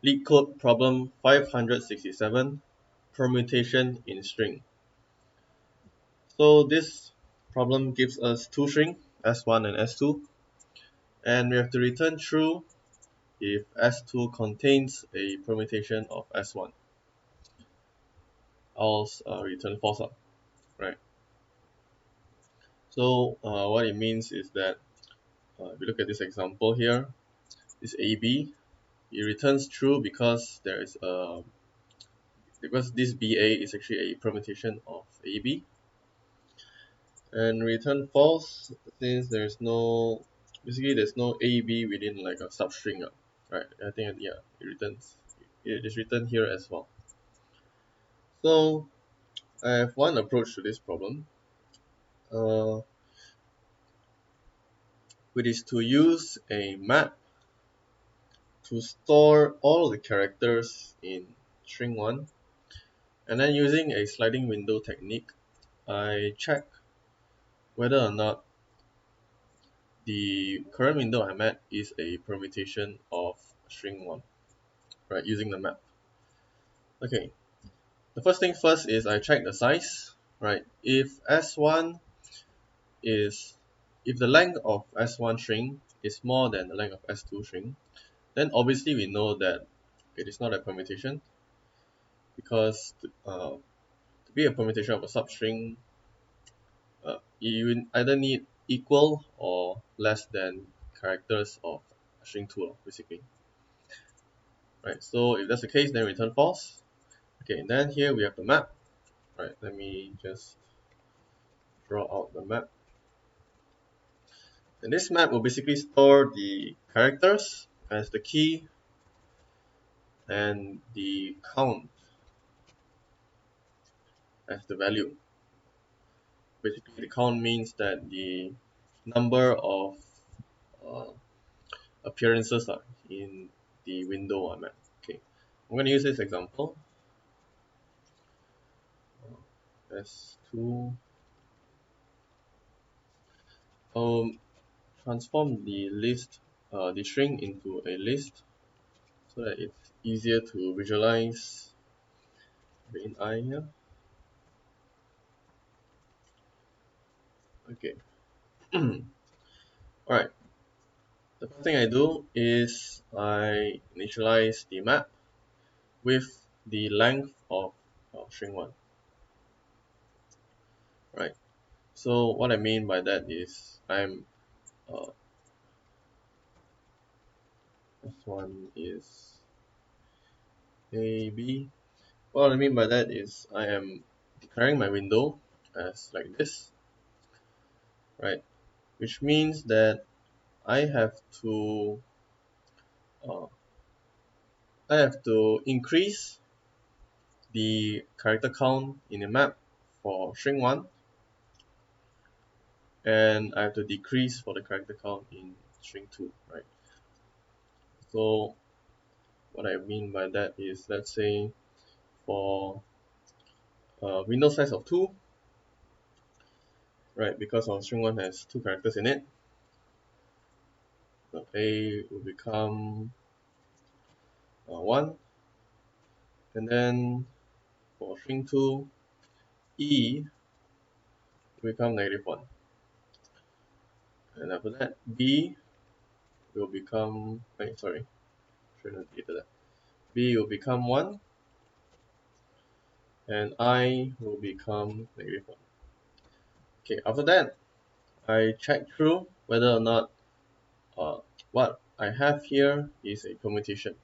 LeetCode Problem 567, Permutation in String. So this problem gives us two strings, S1 and S2, and we have to return true if S2 contains a permutation of S1. Else return false, right? So what it means is that if you look at this example here, this AB, it returns true because this BA is actually a permutation of AB, and return false since there's no AB within like a substring, right? I think it is written here as well. So I have one approach to this problem, which is to use a map to store all the characters in string 1, and then using a sliding window technique, I check whether or not the current window I'm at is a permutation of string 1, right, using the map. Okay, the first thing first is I check the size, right? If the length of S1 string is more than the length of S2 string, then obviously we know that it is not a permutation, because to be a permutation of a substring, you either need equal or less than characters of string 2, basically. Right, so if that's the case, then return false. Okay, then here we have the map. Right, let me just draw out the map. And this map will basically store the characters as the key and the count as the value. Basically, the count means that the number of uh, appearances are in the window I'm at. Okay, I'm going to use this example. S2. Transform the string into a list so that it's easier to visualize in I here. Okay. Alright. The first thing I do is I initialize the map with the length of string 1. Right. So what I mean by that is S1 is AB. What I mean by that is I am declaring my window as like this, right? Which means that I have to increase the character count in the map for string 1, and I have to decrease for the character count in string 2, right? So what I mean by that is, let's say for window size of 2, right, because our string 1 has 2 characters in it, so A will become 1, and then for string 2, E will become -1, and after that B will become, sorry, shouldn't have deleted that. B will become 1, and I will become -1. Okay, after that, I check through whether or not what I have here is a permutation.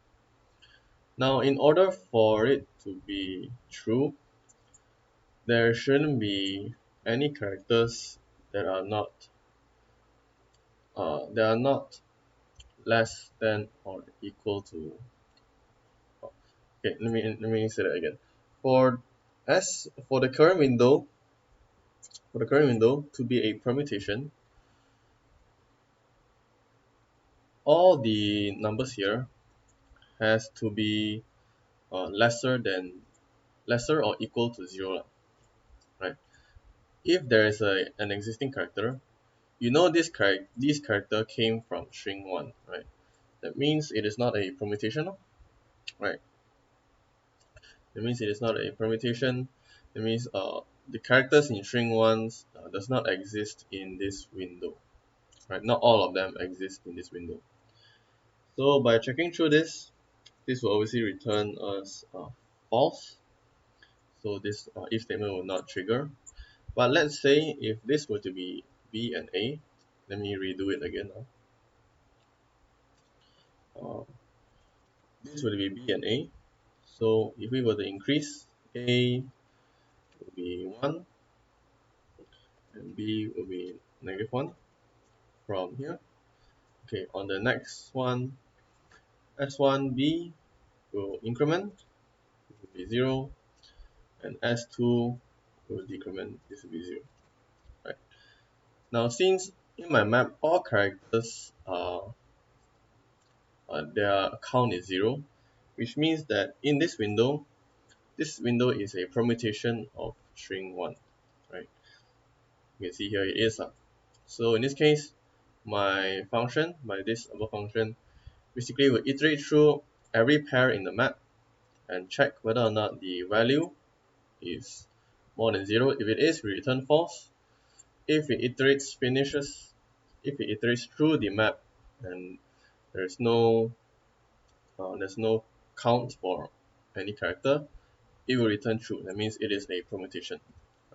Now, in order for it to be true, there shouldn't be any characters that are not less than or equal to. Okay, let me say that again. For the current window, to be a permutation, all the numbers here has to be lesser or equal to 0, right? If there is an existing character, you know this character came from string 1, right? That means it is not a permutation. right? That means it is not a permutation. That means the characters in string 1 does not exist in this window, right? Not all of them exist in this window. So by checking through this will obviously return us false. So this if statement will not trigger. But let's say if this were to be B and A, let me redo it again now. This would be B and A. So if we were to increase, A will be 1 and B will be -1 from here. Okay, on the next one, S1B will increment, it will be 0, and S2 will decrement, this will be 0. Right. Now since in my map all characters their count is 0, which means that in this window is a permutation of string 1, right? You can see here it is. So in this case, my function, this above function, basically will iterate through every pair in the map and check whether or not the value is more than 0. If it is, we return false. If it iterates through the map and there's no count for any character, it will return true. That means it is a permutation,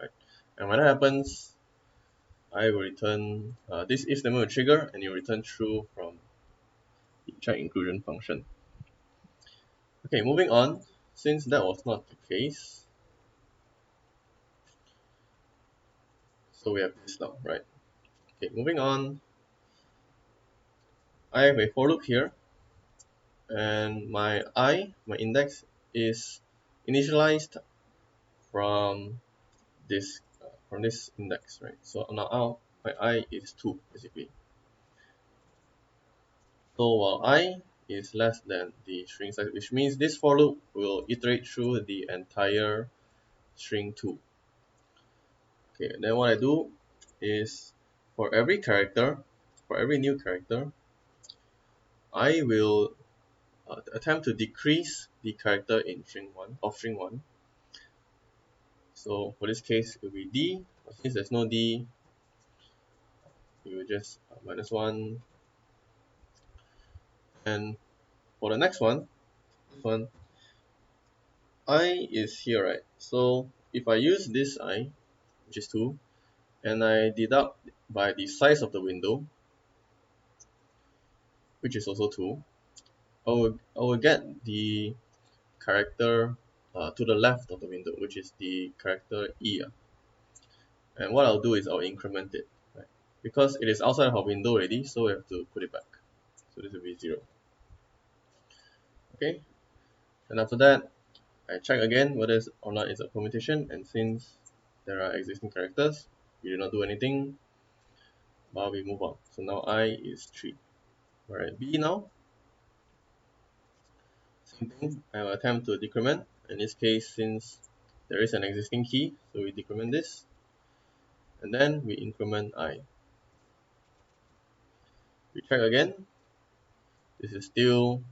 right? And when that happens, I will return this if statement will trigger and it will return true from the check inclusion function. Okay, moving on. Since that was not the case, so we have this now, right? Okay, moving on. I have a for loop here, and my index is initialized from this index, right? So now my I is 2 basically. So while I is less than the string size, which means this for loop will iterate through the entire string 2. Okay, then what I do is for every new character, I will attempt to decrease the character in string 1. So for this case, it will be D. Since there's no D, we will just -1. And for the next one, I is here, right? So if I use this I, which is 2, and I deduct by the size of the window, which is also 2, I will get the character to the left of the window, which is the character E. And what I'll do is I'll increment it, right? Because it is outside of our window already, so we have to put it back. So this will be 0. Okay, and after that, I check again whether or not it's a permutation, and since there are existing characters, we do not do anything, but we move on. So now I is 3. Alright, B now, same thing, I will attempt to decrement. In this case, since there is an existing key, so we decrement this, and then we increment I. We check again, this is still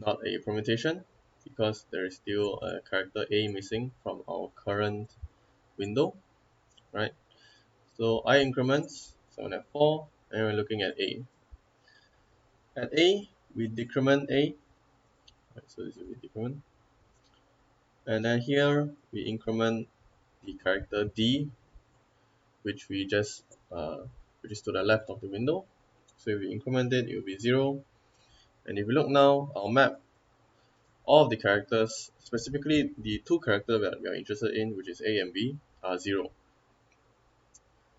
not a permutation because there is still a character A missing from our current window, right? So I increments, so I have 4, and we're looking at A. At A, we decrement A, right, so this will be decrement. And then here, we increment the character D, which we just, which is to the left of the window. So if we increment it, it will be 0. And if we look now, our map, all of the characters, specifically the 2 characters that we are interested in, which is A and B, are 0.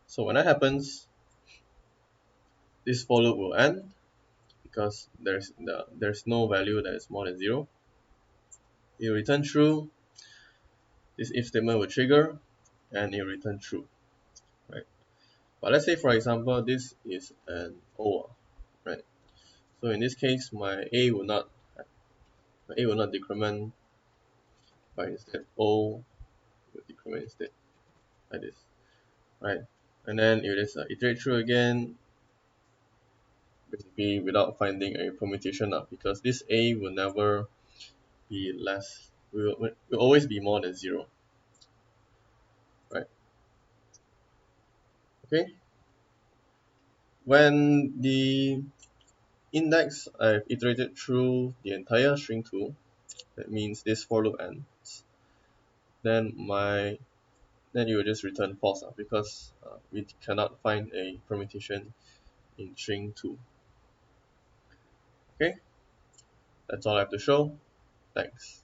So when that happens, this for loop will end because there's no value that is more than 0. It will return true. This if statement will trigger, and it will return true, right? But let's say, for example, this is an O, right? So in this case, my A will not decrement, but instead O will decrement instead, like this, right? And then if it is iterate through again, basically without finding a permutation because this A will never be less, will always be more than 0, right? Okay. When the index I've iterated through the entire string 2, that means this for loop ends, then it will just return false because we cannot find a permutation in string 2. Okay, that's all I have to show. Thanks.